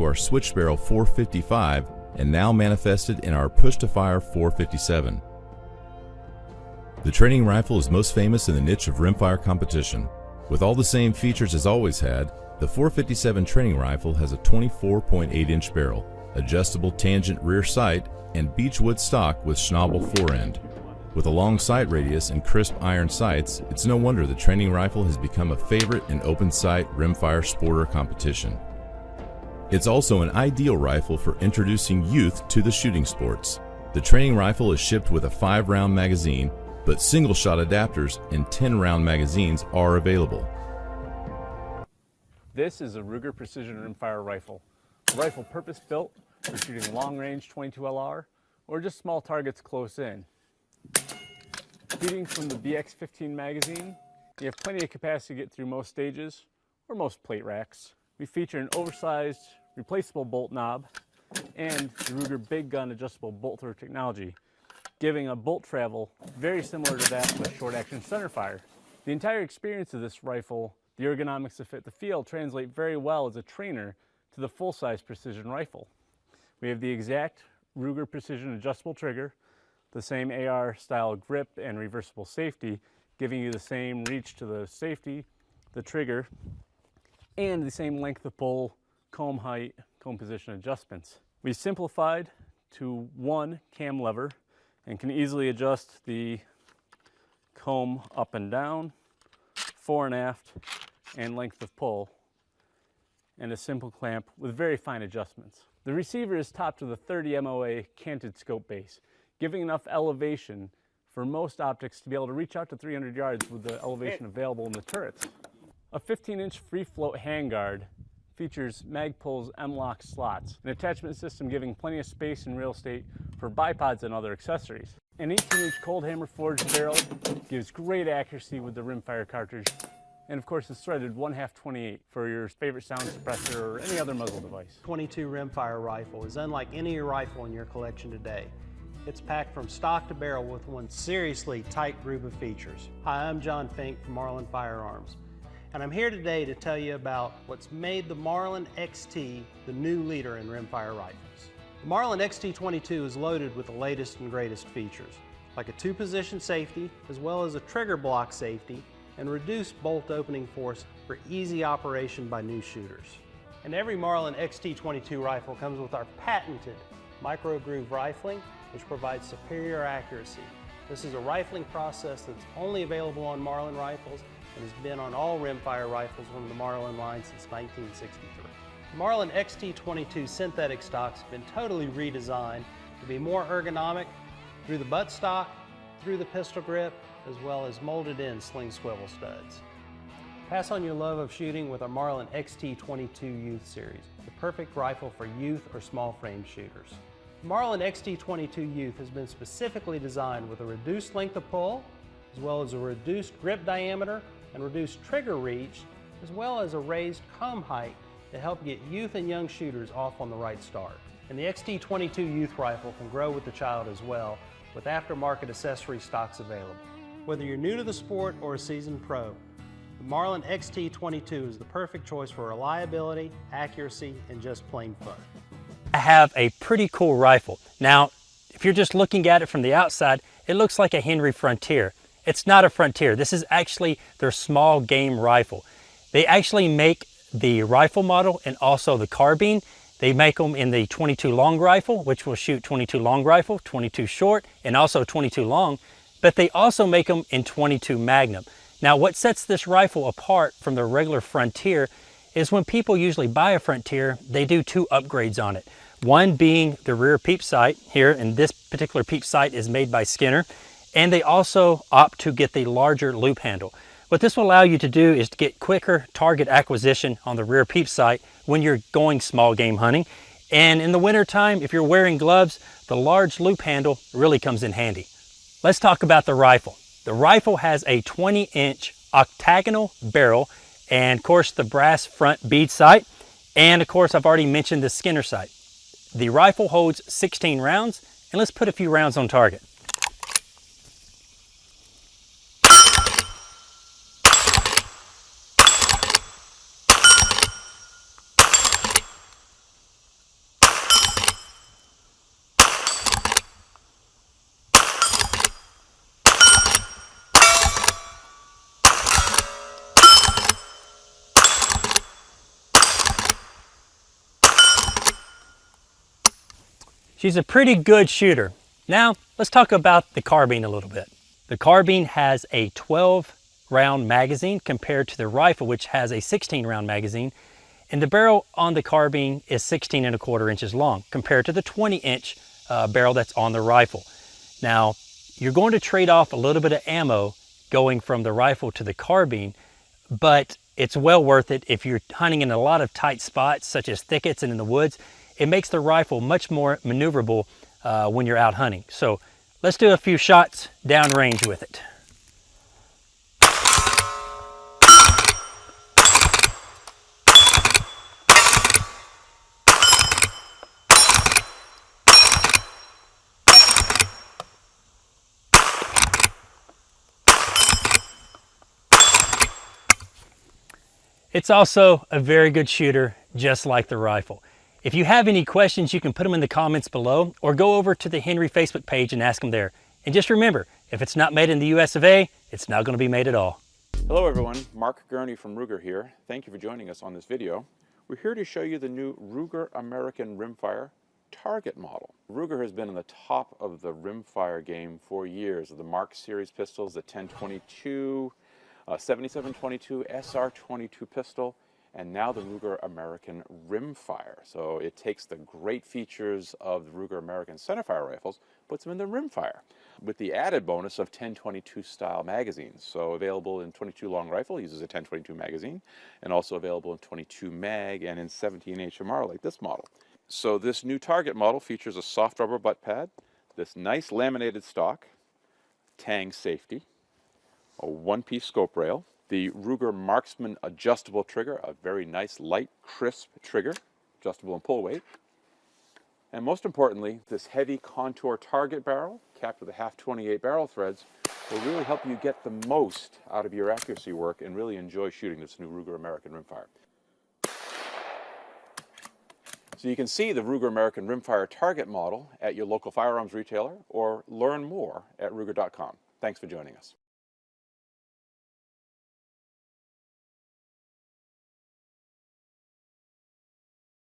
to our switch barrel 455 and now manifested in our push-to-fire 457. The training rifle is most famous in the niche of rimfire competition. With all the same features as always had, the 457 training rifle has a 24.8-inch barrel, adjustable tangent rear sight, and beechwood stock with schnabel forend. With a long sight radius and crisp iron sights, it's no wonder the training rifle has become a favorite in open sight rimfire sporter competition. It's also an ideal rifle for introducing youth to the shooting sports. The training rifle is shipped with a 5-round magazine, but single-shot adapters and 10-round magazines are available. This is a Ruger Precision Rimfire rifle. A rifle purpose-built for shooting long-range 22 LR or just small targets close in. Shooting from the BX-15 magazine, you have plenty of capacity to get through most stages or most plate racks. We feature an oversized replaceable bolt knob and the Ruger Big Gun adjustable bolt thrower technology, giving a bolt travel very similar to that of a short-action centerfire. The entire experience of this rifle, the ergonomics that fit the field, translate very well as a trainer to the full-size precision rifle. We have the exact Ruger Precision adjustable trigger, the same AR-style grip and reversible safety, giving you the same reach to the safety, the trigger, and the same length of pull, comb height, comb position adjustments. We simplified to one cam lever and can easily adjust the comb up and down, fore and aft, and length of pull, and a simple clamp with very fine adjustments. The receiver is topped with a 30 MOA canted scope base, giving enough elevation for most optics to be able to reach out to 300 yards with the elevation available in the turrets. A 15-inch free float handguard features Magpul's M-LOK slots, an attachment system giving plenty of space and real estate for bipods and other accessories. An 18-inch cold hammer forged barrel gives great accuracy with the rimfire cartridge, and of course it's threaded 1/2-28 for your favorite sound suppressor or any other muzzle device. 22 rimfire rifle is unlike any rifle in your collection today. It's packed from stock to barrel with one seriously tight group of features. Hi, I'm John Fink from Marlin Firearms, and I'm here today to tell you about what's made the Marlin XT the new leader in rimfire rifles. The Marlin XT22 is loaded with the latest and greatest features, like a 2-position safety, as well as a trigger block safety, and reduced bolt opening force for easy operation by new shooters. And every Marlin XT22 rifle comes with our patented micro groove rifling, which provides superior accuracy. This is a rifling process that's only available on Marlin rifles and has been on all rimfire rifles from the Marlin line since 1963. The Marlin XT22 synthetic stocks have been totally redesigned to be more ergonomic through the buttstock, through the pistol grip, as well as molded in sling swivel studs. Pass on your love of shooting with our Marlin XT22 Youth Series, the perfect rifle for youth or small frame shooters. The Marlin XT22 Youth has been specifically designed with a reduced length of pull, as well as a reduced grip diameter and reduced trigger reach, as well as a raised comb height to help get youth and young shooters off on the right start. And the XT22 Youth rifle can grow with the child as well, with aftermarket accessory stocks available. Whether you're new to the sport or a seasoned pro, the Marlin XT22 is the perfect choice for reliability, accuracy, and just plain fun. I have a pretty cool rifle. Now, if you're just looking at it from the outside, it looks like a Henry Frontier. It's not a Frontier. This is actually their small game rifle. They actually make the rifle model and also the carbine. They make them in the 22 long rifle, which will shoot 22 long rifle, 22 short, and also 22 long, but they also make them in 22 Magnum. Now, what sets this rifle apart from the regular Frontier is when people usually buy a Frontier, they do 2 upgrades on it. One being the rear peep sight here, and this particular peep sight is made by Skinner, and they also opt to get the larger loop handle. What this will allow you to do is to get quicker target acquisition on the rear peep sight when you're going small game hunting. And in the winter time, if you're wearing gloves, the large loop handle really comes in handy. Let's talk about the rifle. The rifle has a 20-inch octagonal barrel, and of course the brass front bead sight, and of course I've already mentioned the Skinner sight. The rifle holds 16 rounds, and let's put a few rounds on target. She's a pretty good shooter. Now, let's talk about the carbine a little bit. The carbine has a 12-round magazine compared to the rifle, which has a 16-round magazine. And the barrel on the carbine is 16¼ inches long compared to the 20-inch barrel that's on the rifle. Now, you're going to trade off a little bit of ammo going from the rifle to the carbine, but it's well worth it if you're hunting in a lot of tight spots, such as thickets and in the woods. It makes the rifle much more maneuverable when you're out hunting. So let's do a few shots downrange with it. It's also a very good shooter, just like the rifle. If you have any questions, you can put them in the comments below or go over to the Henry Facebook page and ask them there. And just remember, if it's not made in the US of A, it's not going to be made at all. Hello everyone, Mark Gurney from Ruger here. Thank you for joining us on this video. We're here to show you the new Ruger American Rimfire target model. Ruger has been on the top of the rimfire game for years. The Mark series pistols, the 1022, 7722, SR22 pistol, and now the Ruger American Rimfire. So it takes the great features of the Ruger American centerfire rifles, puts them in the rimfire, with the added bonus of 1022 style magazines. So available in 22 long rifle, uses a 1022 magazine, and also available in 22 mag and in 17 HMR like this model. So this new target model features a soft rubber butt pad, this nice laminated stock, Tang safety, a one-piece scope rail, the Ruger Marksman adjustable trigger, a very nice, light, crisp trigger, adjustable in pull weight, and most importantly, this heavy contour target barrel, capped with a .528 barrel threads, will really help you get the most out of your accuracy work and really enjoy shooting this new Ruger American Rimfire. So you can see the Ruger American Rimfire target model at your local firearms retailer or learn more at Ruger.com. Thanks for joining us.